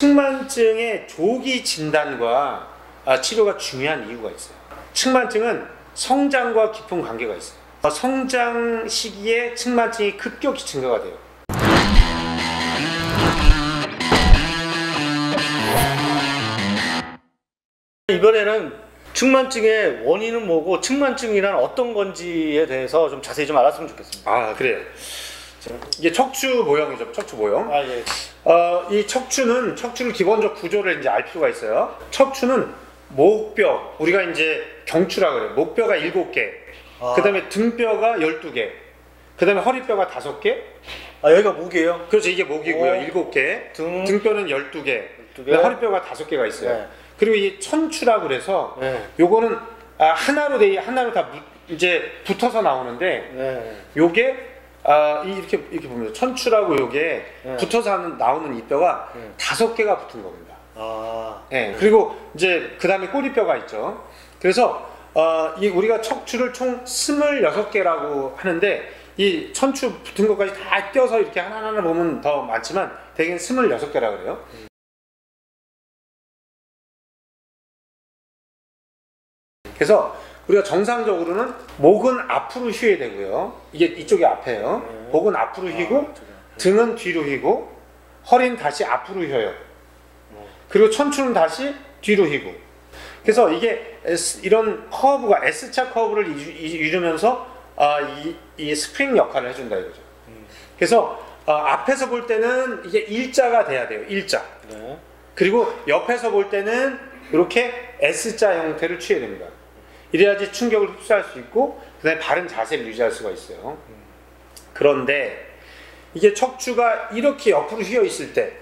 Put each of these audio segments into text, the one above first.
측만증의 조기 진단과 치료가 중요한 이유가 있어요. 측만증은 성장과 깊은 관계가 있어요. 성장 시기에 측만증이 급격히 증가가 돼요. 이번에는 측만증의 원인은 뭐고 측만증이란 어떤 건지에 대해서 좀 자세히 좀 알았으면 좋겠습니다. 그래요. 이게 척추 모형이죠. 척추 모형. 예. 이 척추를 기본적 구조를 이제 알 필요가 있어요. 척추는 목뼈, 우리가 이제 경추라 그래요. 목뼈가 7개, 그 다음에 등뼈가 12개, 그 다음에 허리뼈가 5개. 여기가 목이에요? 그렇죠. 이게 목이고요. 7개, 등뼈는 12개, 허리뼈가 5개가 있어요. 네. 그리고 이 천추라고 그래서 요거는 하나로 다 이제 붙어서 나오는데 요게 이렇게 보면 천추라고 요게 붙어서 나오는 이 뼈가 5개가 붙은 겁니다. 그리고 이제 그 다음에 꼬리뼈가 있죠. 그래서 우리가 척추를 총 26개라고 하는데 이 천추 붙은 것까지 다 껴서 이렇게 하나하나 보면 더 많지만 대개는 26개라고 그래요. 그래서 우리가 정상적으로는 목은 앞으로 휘어야 되고요. 이게 이쪽이 앞에요. 목은 앞으로 휘고 등은 뒤로 휘고 허리는 다시 앞으로 휘어요. 그리고 천추는 다시 뒤로 휘고. 그래서 이게 이런 커브가 S자 커브를 이루면서 이 스프링 역할을 해준다 이거죠. 그래서 앞에서 볼 때는 이게 일자가 돼야 돼요. 일자. 그리고 옆에서 볼 때는 이렇게 S자 형태를 취해야 됩니다. 이래야지 충격을 흡수할 수 있고 그 다음에 바른 자세를 유지할 수가 있어요. 그런데 이게 척추가 이렇게 옆으로 휘어 있을 때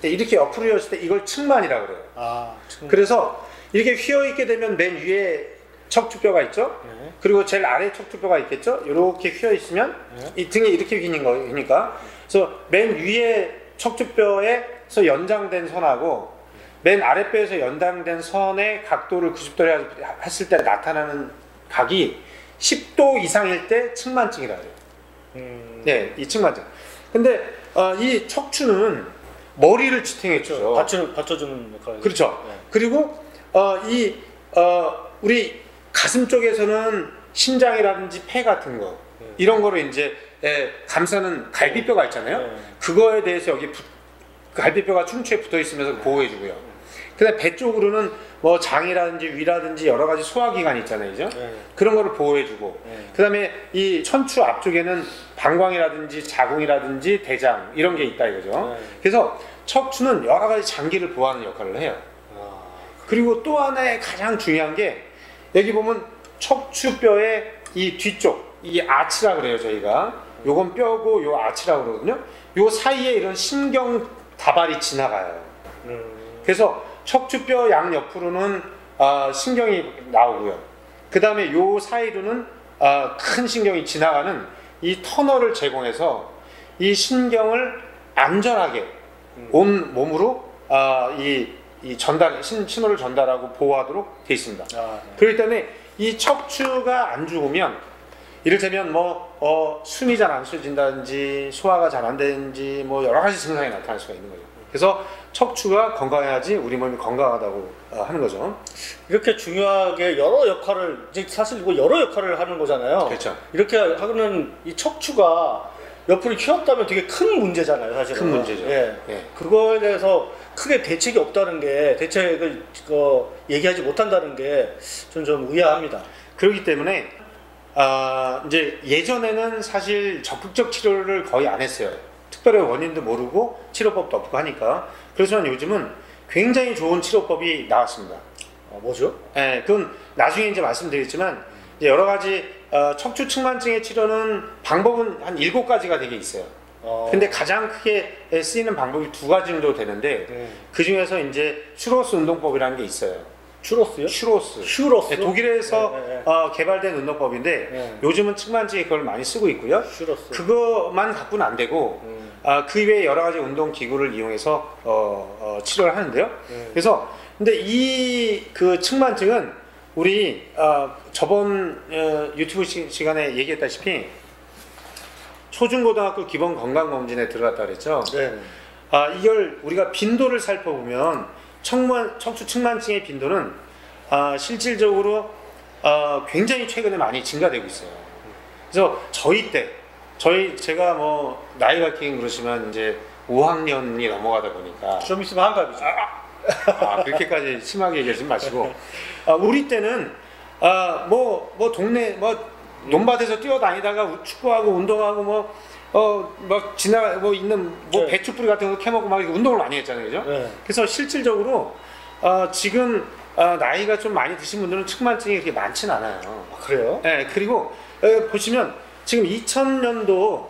이렇게 옆으로 휘어 있을 때 이걸 측만이라고 그래요. 그래서 이렇게 휘어 있게 되면 맨 위에 척추뼈가 있죠. 그리고 제일 아래 척추뼈가 있겠죠. 이렇게 휘어 있으면 이 등에 이렇게 휘는 거니까 그래서 맨 위에 척추뼈에서 연장된 선하고 맨 아랫배에서 연장된 선의 각도를 90도로 했을 때 나타나는 각이 10도 이상일 때 측만증이라 해요. 네, 이 측만증. 근데 이 척추는 머리를 지탱해주죠. 받쳐주는 역할. 그렇죠. 그리고 우리 가슴 쪽에서는 심장이라든지 폐 같은 거 이런 거를 이제 감싸는 갈비뼈가 있잖아요. 그거에 대해서 여기 갈비뼈가 충추에 붙어 있으면서 보호해주고요. 그다음 배 쪽으로는 뭐 장이라든지 위라든지 여러 가지 소화기관이 있잖아요, 그죠? 그런 거를 보호해주고. 그다음에 이 천추 앞쪽에는 방광이라든지 자궁이라든지 대장 이런 게 있다 이거죠. 그래서 척추는 여러 가지 장기를 보호하는 역할을 해요. 그리고 또 하나의 가장 중요한 게 여기 보면 척추뼈의 이 뒤쪽 이 아치라 그래요 저희가. 요건 뼈고 요 아치라 그러거든요. 요 사이에 이런 신경 다발이 지나가요. 그래서 척추뼈 양 옆으로는 신경이 나오고요. 그 다음에 요 사이로는 큰 신경이 지나가는 이 터널을 제공해서 이 신경을 안전하게 온 몸으로 신호를 전달하고 보호하도록 되어 있습니다. 그렇기 때문에 이 척추가 안 죽으면 이를테면 숨이 잘 안 쉬어진다든지 소화가 잘 안 되는지 여러 가지 증상이 나타날 수가 있는 거죠. 그래서 척추가 건강해야지 우리 몸이 건강하다고 하는 거죠. 이렇게 중요하게 여러 역할을 사실 이거 여러 역할을 하는 거잖아요. 그렇죠. 이렇게 하는 이 척추가 옆으로 휘었다면 되게 큰 문제잖아요, 사실은. 큰 문제죠. 그거에 대해서 크게 대책이 없다는 게 대책을 얘기하지 못한다는 게 좀 의아합니다. 그렇기 때문에 이제 예전에는 사실 적극적 치료를 거의 안 했어요. 특별히 원인도 모르고 치료법도 없고 하니까. 그렇지만 요즘은 굉장히 좋은 치료법이 나왔습니다. 뭐죠? 그건 나중에 이제 말씀드리겠지만 이제 여러 가지 척추 측만증의 치료는 방법은 한 7가지가 되게 있어요. 근데 가장 크게 쓰이는 방법이 2가지 정도 되는데 그 중에서 이제 슈로스 운동법이라는 게 있어요. 슈로스요? 슈로스. 독일에서 개발된 운동법인데 요즘은 측만증에 그걸 많이 쓰고 있고요. 슈로스. 그것만 갖고는 안 되고 그 외에 여러 가지 운동 기구를 이용해서 치료를 하는데요. 그래서 근데 그 측만증은 우리 저번 유튜브 시간에 얘기했다시피 초중고등학교 기본 건강검진에 들어갔다 그랬죠. 이걸 우리가 빈도를 살펴보면 척추 측만증의 빈도는 실질적으로 굉장히 최근에 많이 증가되고 있어요. 그래서 제가 뭐 나이가 긴 그러시면 이제 5학년이 넘어가다 보니까 좀 있으면 한갑이죠. 그렇게까지 심하게 얘기하지 마시고 우리 때는 동네 논밭에서 뛰어다니다가 축구하고 운동하고 있는 네. 배추뿌리 같은 거 캐먹고 막 운동을 많이 했잖아요, 그죠? 네. 그래서 실질적으로 지금 나이가 좀 많이 드신 분들은 측만증이 그렇게 많진 않아요. 그래요? 네, 그리고 보시면 지금 2000년도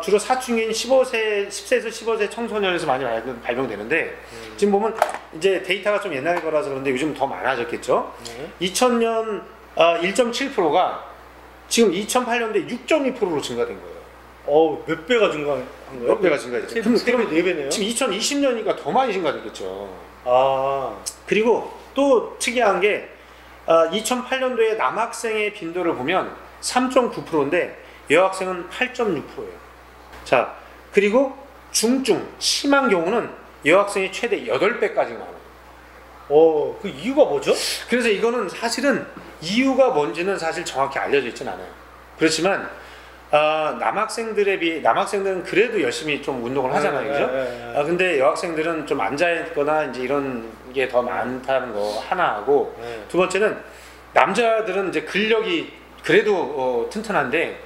주로 사춘기인 10세에서 15세 청소년에서 많이 발병되는데 지금 보면 이제 데이터가 좀 옛날 거라서 그런데 요즘 더 많아졌겠죠. 2000년 1.7%가 지금 2008년도에 6.2%로 증가된 거예요. 몇 배가 증가한 거예요? 몇 배가 증가했죠. 그럼 4배네요? 지금 2020년이니까 더 많이 증가됐겠죠. 그리고 또 특이한 게 2008년도에 남학생의 빈도를 보면 3.9%인데 여학생은 8.6%예요. 자, 그리고 중증, 심한 경우는 여학생이 최대 8배까지 나와요. 그 이유가 뭐죠? 그래서 이거는 사실은 이유가 뭔지는 사실 정확히 알려져 있진 않아요. 그렇지만 남학생들은 그래도 열심히 좀 운동을 하잖아요, 그죠? 근데 여학생들은 좀 앉아있거나 이제 이런 게 더 많다는 거 하나 하고, 두 번째는 남자들은 이제 근력이 그래도 튼튼한데,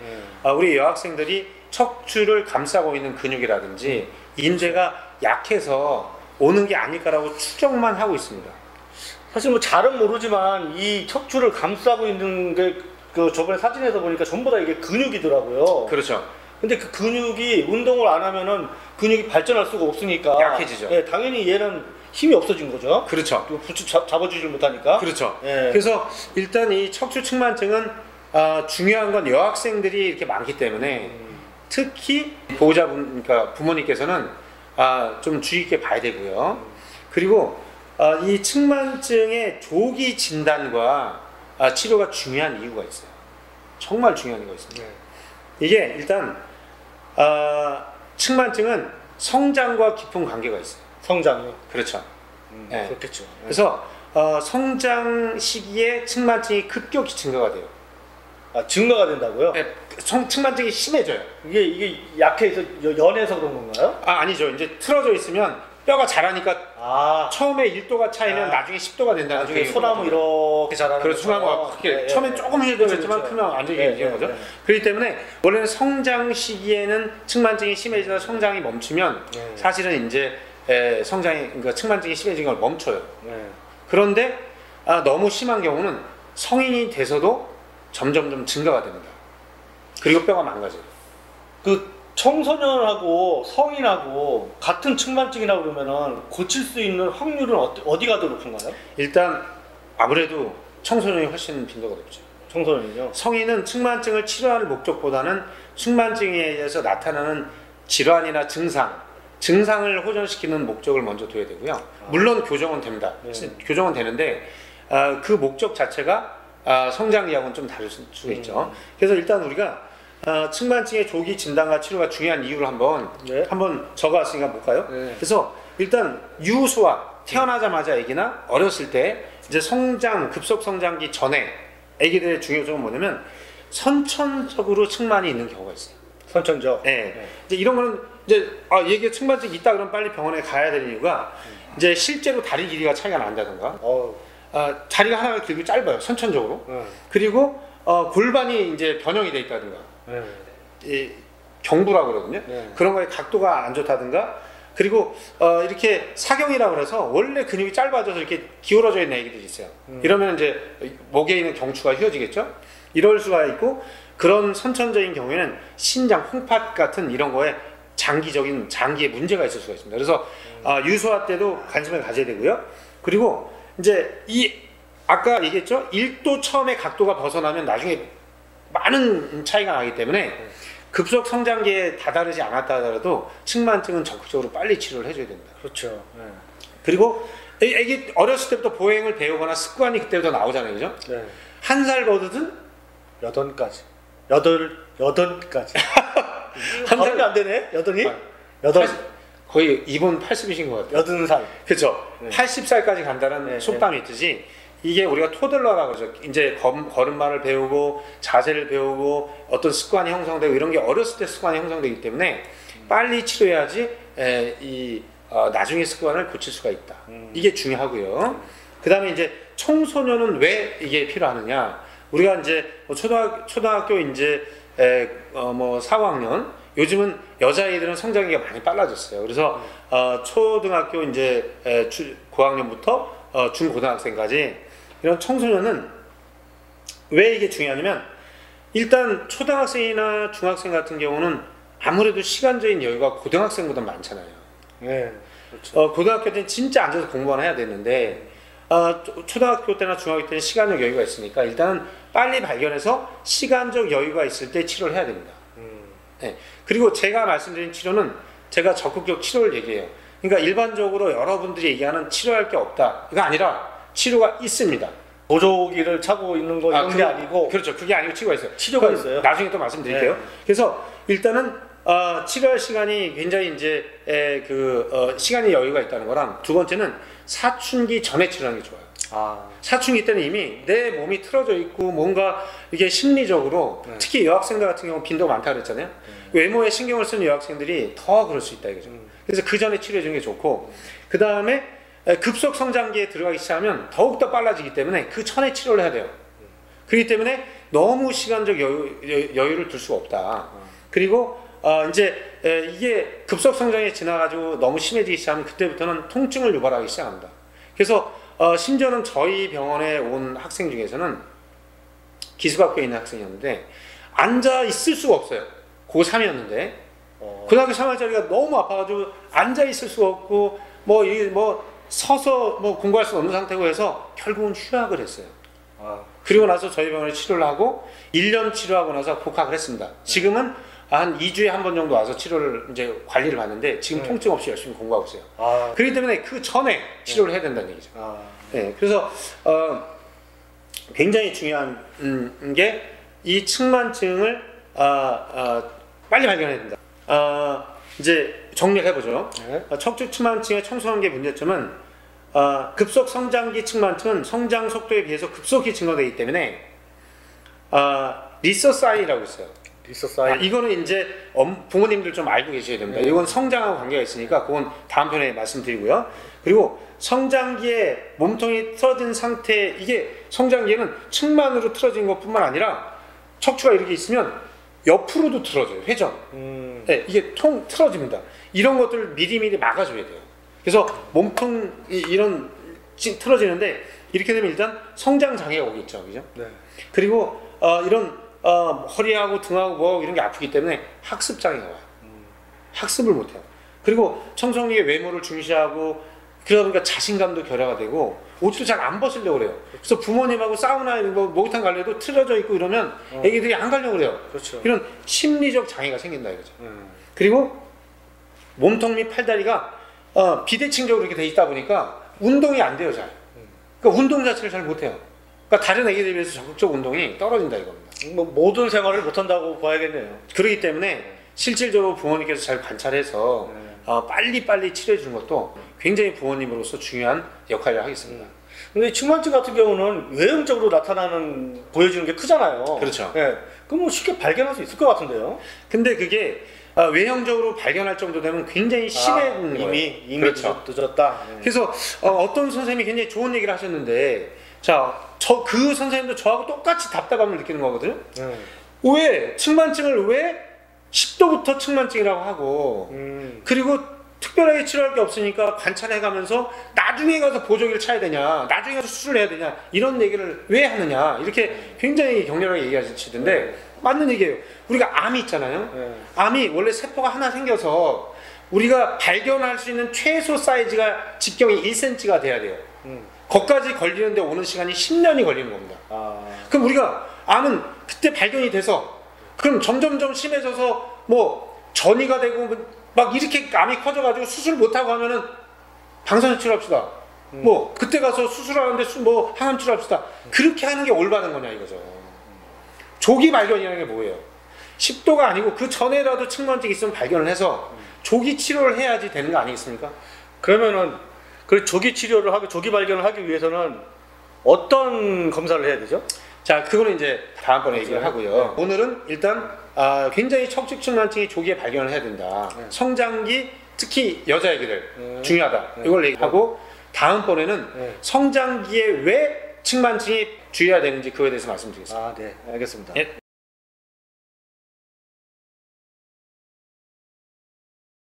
우리 여학생들이 척추를 감싸고 있는 근육이라든지 인대가 약해서 오는 게 아닐까라고 추정만 하고 있습니다. 사실 뭐 잘은 모르지만 이 척추를 감싸고 있는 게 저번에 사진에서 보니까 전부 다 이게 근육이더라고요. 그렇죠. 근데 그 근육이 운동을 안 하면은 근육이 발전할 수가 없으니까 약해지죠. 예, 당연히 얘는 힘이 없어진 거죠. 그렇죠. 부축 잡아주질 못하니까. 그렇죠. 예. 그래서 일단 이 척추 측만증은 중요한 건 여학생들이 이렇게 많기 때문에 특히 보호자분, 그러니까 부모님께서는 좀 주의 있게 봐야 되고요. 그리고 이 측만증의 조기 진단과 치료가 중요한 이유가 있어요. 정말 중요한 이유가 있습니다. 이게 일단 측만증은 성장과 깊은 관계가 있어요. 성장이요? 그렇죠. 네. 그렇겠죠. 그래서 성장 시기에 측만증이 급격히 증가가 돼요. 증가가 된다고요? 네, 측만증이 심해져요. 이게 약해서 연해서 그런 건가요? 아니죠. 이제 틀어져 있으면 뼈가 자라니까 처음에 1도가 차이면 나중에 10도가 된다는 나중에 소나무 이렇게 자라는 그렇죠. 소나무가 그렇게 처음엔 조금 휘어지겠지만 그렇죠. 크면 완전히 휘어지는 거죠. 그렇기 때문에 원래는 성장 시기에는 측만증이 심해지다 성장이 멈추면 사실은 이제 그러니까 측만증이 심해지는 걸 멈춰요. 그런데 너무 심한 경우는 성인이 돼서도 점점 증가가 됩니다. 그리고 뼈가 망가져요. 그 청소년하고 성인하고 같은 측만증이라고 그러면은 고칠 수 있는 확률은 어디가 더 높은가요? 일단 아무래도 청소년이 훨씬 빈도가 높죠. 청소년이요? 성인은 측만증을 치료하는 목적보다는 측만증에 의해서 나타나는 질환이나 증상을 호전시키는 목적을 먼저 둬야 되고요. 물론 교정은 됩니다. 교정은 되는데 그 목적 자체가 성장기하고는 좀 다를 수가 있죠. 그래서 일단 우리가 측만증의 조기 진단과 치료가 중요한 이유를 한번 적어왔으니까 볼까요? 그래서 일단 유소아, 태어나자마자 아기나 어렸을 때 이제 급속 성장기 전에 아기들의 중요성은 뭐냐면 선천적으로 측만이 있는 경우가 있어요. 선천적. 이제 이런 거는 이제 얘기 측만증이 있다 그러면 빨리 병원에 가야 되는 이유가 이제 실제로 다리 길이가 차이가 난다든가, 다리가 하나가 길고 짧아요, 선천적으로. 그리고 골반이 이제 변형이 돼 있다든가. 경부라고 그러거든요. 그런 거에 각도가 안 좋다든가, 그리고 이렇게 사경이라고 그래서 원래 근육이 짧아져서 이렇게 기울어져 있는 애기들이 있어요. 이러면 이제 목에 있는 경추가 휘어지겠죠. 이럴 수가 있고, 그런 선천적인 경우에는 신장, 홍팥 같은 이런 거에 장기에 문제가 있을 수가 있습니다. 그래서 유소아 때도 관심을 가져야 되고요. 그리고 이제 아까 얘기했죠. 1도 처음에 각도가 벗어나면 나중에 많은 차이가 나기 때문에 급속 성장기에 다다르지 않았다 하더라도 측만증은 적극적으로 빨리 치료를 해줘야 됩니다. 그렇죠. 그리고 애기 어렸을 때부터 보행을 배우거나 습관이 그때부터 나오잖아요, 그죠? 한 살 버릇은 8까지. 8까지. 한 살이 안 되네. 8이? 거의 이분 80이신 것 같아요. 80살. 그렇죠. 네. 80살까지 간다는 네, 속담이 있듯이 이게 우리가 토들러라고 그러죠. 이제 걸음마를 배우고 자세를 배우고 어떤 습관이 형성되고 이런 게 어렸을 때 습관이 형성되기 때문에 빨리 치료해야지 나중에 습관을 고칠 수가 있다. 이게 중요하고요. 그 다음에 이제 청소년은 왜 이게 필요하느냐. 우리가 이제 초등학교 이제 뭐 4, 5학년 요즘은 여자아이들은 성장기가 많이 빨라졌어요. 그래서 초등학교 이제 고학년부터 중고등학생까지 이런 청소년은 왜 이게 중요하냐면 일단 초등학생이나 중학생 같은 경우는 아무래도 시간적인 여유가 고등학생보다 많잖아요. 네, 그렇죠. 고등학교 때는 진짜 앉아서 공부만 해야 되는데 초등학교 때나 중학교 때는 시간적 여유가 있으니까 일단은 빨리 발견해서 시간적 여유가 있을 때 치료를 해야 됩니다. 네. 그리고 제가 말씀드린 치료는 제가 적극적 치료를 얘기해요. 그러니까 일반적으로 여러분들이 얘기하는 치료할 게 없다. 이거 아니라 치료가 있습니다. 보조기를 차고 있는 거 이런 게 아니고. 그렇죠. 그게 아니고 치료가 있어요. 치료가 있어요. 나중에 또 말씀드릴게요. 네. 그래서 일단은 치료할 시간이 굉장히 이제 시간의 여유가 있다는 거랑 두 번째는 사춘기 전에 치료하는 게 좋아요. 사춘기 때는 이미 내 몸이 틀어져 있고 뭔가 이게 심리적으로 특히 여학생들 같은 경우 빈도가 많다 그랬잖아요. 외모에 신경을 쓰는 여학생들이 더 그럴 수 있다 이거죠. 그래서 그 전에 치료해 주는 게 좋고 그 다음에 급속 성장기에 들어가기 시작하면 더욱더 빨라지기 때문에 그 전에 치료를 해야 돼요. 그렇기 때문에 너무 시간적 여유를 둘 수가 없다. 그리고 이제 이게 급속 성장에 지나가지고 너무 심해지기 시작하면 그때부터는 통증을 유발하기 시작합니다. 그래서 심지어는 저희 병원에 온 학생 중에서는 기숙학교에 있는 학생이었는데 앉아 있을 수가 없어요. 고3이었는데 고등학교 3학년짜리가 너무 아파가지고 앉아 있을 수가 없고 서서 공부할 수 없는 상태고 해서 결국은 휴학을 했어요. 그리고 나서 저희 병원에 치료를 하고 1년 치료하고 나서 복학을 했습니다. 지금은 한 2주에 한 번 정도 와서 치료를 이제 관리를 받는데 지금 통증 없이 열심히 공부하고 있어요. 그렇기 때문에 그 전에 치료를 해야 된다는 얘기죠. 네, 그래서 굉장히 중요한 게 이 측만증을 빨리 발견해야 된다. 이제 정리를 해보죠. 척추 측만증의 청소년기의 문제점은 급속 성장기 측만증은 성장 속도에 비해서 급속히 증가되기 때문에 리서사이라고 있어요. 이거는 이제 부모님들 좀 알고 계셔야 됩니다. 이건 성장하고 관계가 있으니까 그건 다음 편에 말씀드리고요. 그리고 성장기에 몸통이 틀어진 상태, 이게 성장기에는 측만으로 틀어진 것뿐만 아니라 척추가 이렇게 있으면 옆으로도 틀어져요. 회전. 네, 이게 틀어집니다. 이런 것들을 미리미리 막아줘야 돼요. 그래서 몸통이 이런 틀어지는데 이렇게 되면 일단 성장 장애가 오겠죠, 그죠? 네. 그리고 이런 허리하고 등하고 이런 게 아프기 때문에 학습 장애가 와요. 학습을 못해요. 그리고 청소년의 외모를 중시하고 그러다 보니까 자신감도 결여가 되고 옷도 잘 안 벗으려고 그래요. 그래서 부모님하고 사우나 목욕탕 가려도 틀어져 있고 이러면 애기들이 안 가려고 그래요. 그렇죠. 이런 심리적 장애가 생긴다 이거죠. 그리고 몸통 및 팔다리가 비대칭적으로 이렇게 돼 있다 보니까 운동이 안 돼요, 잘. 그러니까 운동 자체를 잘 못해요. 그러니까 다른 애기들에 비해서 적극적 운동이 떨어진다 이겁니다. 모든 생활을 못한다고 봐야겠네요. 그렇기 때문에 실질적으로 부모님께서 잘 관찰해서 빨리 치료해 주는 것도 굉장히 부모님으로서 중요한 역할을 하겠습니다. 근데 측만증 같은 경우는 외형적으로 보여지는 게 크잖아요. 그렇죠. 네. 그럼 뭐 쉽게 발견할 수 있을 것 같은데요. 근데 그게 외형적으로 발견할 정도 되면 굉장히 심해진 거예요. 이미 그렇죠. 늦었다. 그래서 어떤 선생님이 굉장히 좋은 얘기를 하셨는데, 그 선생님도 저하고 똑같이 답답함을 느끼는 거거든요. 왜 측만증을 왜 10도부터 측만증이라고 하고 그리고 특별하게 치료할 게 없으니까 관찰해가면서 나중에 가서 보조기를 차야 되냐, 나중에 가서 수술을 해야 되냐, 이런 얘기를 왜 하느냐, 이렇게 굉장히 격렬하게 얘기하시던데 맞는 얘기예요. 우리가 암이 있잖아요. 암이 원래 세포가 하나 생겨서 우리가 발견할 수 있는 최소 사이즈가 직경이 1cm가 돼야 돼요. 거기까지 걸리는데 오는 시간이 10년이 걸리는 겁니다. 그럼 우리가 암은 그때 발견이 돼서 그럼 점점점 심해져서 전이가 되고 막 이렇게 암이 커져가지고 수술 못하고 하면은 방사선 치료합시다. 그때 가서 수술하는데 항암 치료합시다. 그렇게 하는 게 올바른 거냐 이거죠. 조기 발견이라는 게 뭐예요? 10도가 아니고 그 전에라도 측만증이 있으면 발견을 해서 조기 치료를 해야지 되는 거 아니겠습니까? 그러면은 그 조기 치료를 하고 조기 발견을 하기 위해서는 어떤 검사를 해야 되죠? 자, 그거는 이제 다음번에 얘기를 하고요. 오늘은 일단 굉장히 척추측만증이 조기에 발견을 해야 된다. 성장기 특히 여자애기들 중요하다. 이걸 얘기하고 다음번에는 성장기에 왜 측만증이 주의해야 되는지 그거에 대해서 말씀드리겠습니다. 아, 네, 알겠습니다. 예.